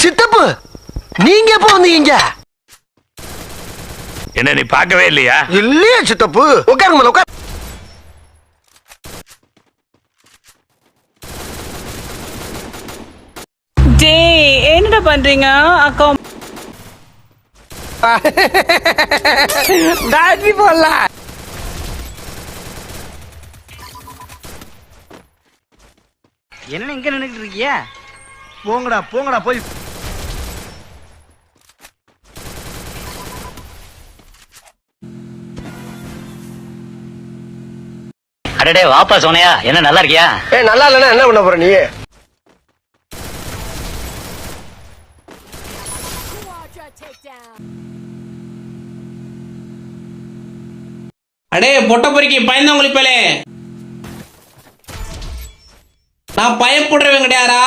சித்தப்பு நீங்க எப்ப வந்தீங்க? என்ன நீ பார்க்கவே இல்லையா? இல்லையா சித்தப்பு? உட்காருங்க உட்கார். டேய் என்னடா பண்றீங்க அக்கா? டாடி போல என்ன இங்க நின்னுட்டு இருக்கீங்க? போங்கடா போங்கடா போய். அடடே வாப்பா சோனையா, என்ன நல்லா இருக்கியா? நல்லா இல்லைன்னா என்ன பண்ண போற நீ? அடே பொட்ட பொறிக்கி பயந்தவங்களுக்கு பேலே, நான் பயப்படுறவங்க கிடையாரா?